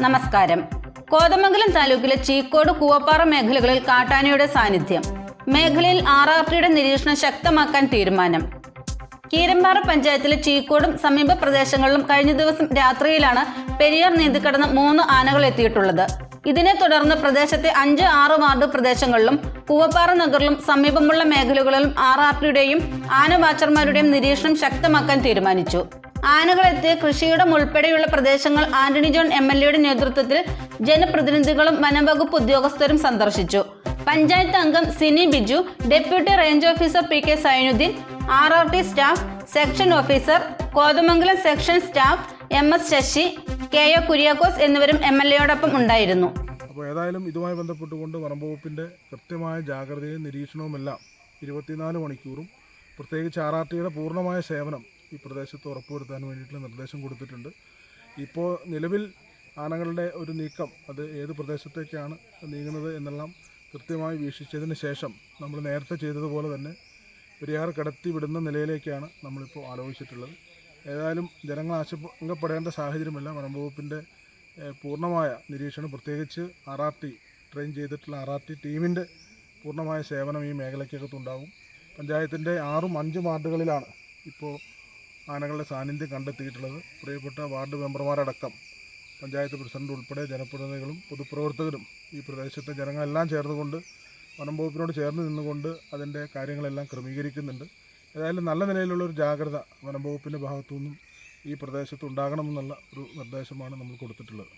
നമസ്കാരം. കോതമംഗലം താലൂക്കിലെ ചീക്കോട് കൂവപ്പാറ മേഖലകളിൽ കാട്ടാനയുടെ സാന്നിധ്യം. മേഖലയിൽ RRTയുടെ നിരീക്ഷണം ശക്തമാക്കാൻ തീരുമാനം. കീരമ്പാറ പഞ്ചായത്തിലെ ചീക്കോടും സമീപ പ്രദേശങ്ങളിലും കഴിഞ്ഞ ദിവസം രാത്രിയിലാണ് പെരിയാർ നീന്തിക്കടന്ന് 3 ആനകൾ എത്തിയിട്ടുള്ളത്. ഇതിനെ തുടർന്ന് പ്രദേശത്തെ 5, 6 വാർഡ് പ്രദേശങ്ങളിലും കൂവപ്പാറ നഗറിലും സമീപമുള്ള മേഖലകളിലും RRTയുടെയും ആന വാച്ചർമാരുടെയും നിരീക്ഷണം ശക്തമാക്കാൻ തീരുമാനിച്ചു. ആനകളെത്തിയ കൃഷിയിടം ഉൾപ്പെടെയുള്ള പ്രദേശങ്ങൾ ആന്റണി ജോൺ MLAയുടെ നേതൃത്വത്തിൽ ജനപ്രതിനിധികളും വനംവകുപ്പ് ഉദ്യോഗസ്ഥരും സന്ദർശിച്ചു. പഞ്ചായത്ത് അംഗം Sini Biju, deputy range officer PK Sainuddin, RRT staff, section officer, Kothamangalam section staff MS Sasi, KO Kuriakose എന്നിവരും MLAയോടൊപ്പം ഉണ്ടായിരുന്നു. അപ്പോൾ ഏതായാലും ഇതുമായി ബന്ധപ്പെട്ടുകൊണ്ട് വനംവകുപ്പിൻ്റെ കൃത്യമായ ജാഗ്രതയും നിരീക്ഷണവുമെല്ലാം 24 മണിക്കൂറും പ്രത്യേകിച്ച് RRTയുടെ പൂർണ്ണമായ സേവനം ഈ പ്രദേശത്ത് ഉറപ്പുവരുത്താൻ വേണ്ടിയിട്ടുള്ള നിർദ്ദേശം കൊടുത്തിട്ടുണ്ട്. ഇപ്പോൾ നിലവിൽ ആനകളുടെ ഒരു നീക്കം അത് ഏത് പ്രദേശത്തേക്കാണ് നീങ്ങുന്നത് എന്നെല്ലാം കൃത്യമായി വീക്ഷിച്ചതിന് ശേഷം നമ്മൾ നേരത്തെ ചെയ്തതുപോലെ തന്നെ പെരിയാർ കടത്തി വിടുന്ന നിലയിലേക്കാണ് നമ്മളിപ്പോൾ ആലോചിച്ചിട്ടുള്ളത്. ഏതായാലും ജനങ്ങൾ ആശങ്കപ്പെടേണ്ട സാഹചര്യമല്ല. വനംവകുപ്പിൻ്റെ പൂർണ്ണമായ നിരീക്ഷണം പ്രത്യേകിച്ച് RRT ട്രെയിൻ ചെയ്തിട്ടുള്ള RRT ടീമിൻ്റെ പൂർണ്ണമായ സേവനം ഈ മേഖലയ്ക്കകത്തുണ്ടാകും. പഞ്ചായത്തിൻ്റെ 6ഉം 5 വാർഡുകളിലാണ് ഇപ്പോൾ ആനകളുടെ സാന്നിധ്യം കണ്ടെത്തിയിട്ടുള്ളത്. പ്രിയപ്പെട്ട വാർഡ് മെമ്പർമാരടക്കം പഞ്ചായത്ത് പ്രസിഡന്റ് ഉൾപ്പെടെ ജനപ്രതിനിധികളും പൊതുപ്രവർത്തകരും ഈ പ്രദേശത്തെ ജനങ്ങളെല്ലാം ചേർന്നുകൊണ്ട് വനംവകുപ്പിനോട് ചേർന്ന് നിന്നുകൊണ്ട് അതിൻ്റെ കാര്യങ്ങളെല്ലാം ക്രമീകരിക്കുന്നുണ്ട്. ഏതായാലും നല്ല നിലയിലുള്ളൊരു ജാഗ്രത വനംവകുപ്പിൻ്റെ ഭാഗത്തു നിന്നും ഈ പ്രദേശത്ത് ഉണ്ടാകണമെന്നുള്ള ഒരു നിർദ്ദേശമാണ് നമ്മൾ കൊടുത്തിട്ടുള്ളത്.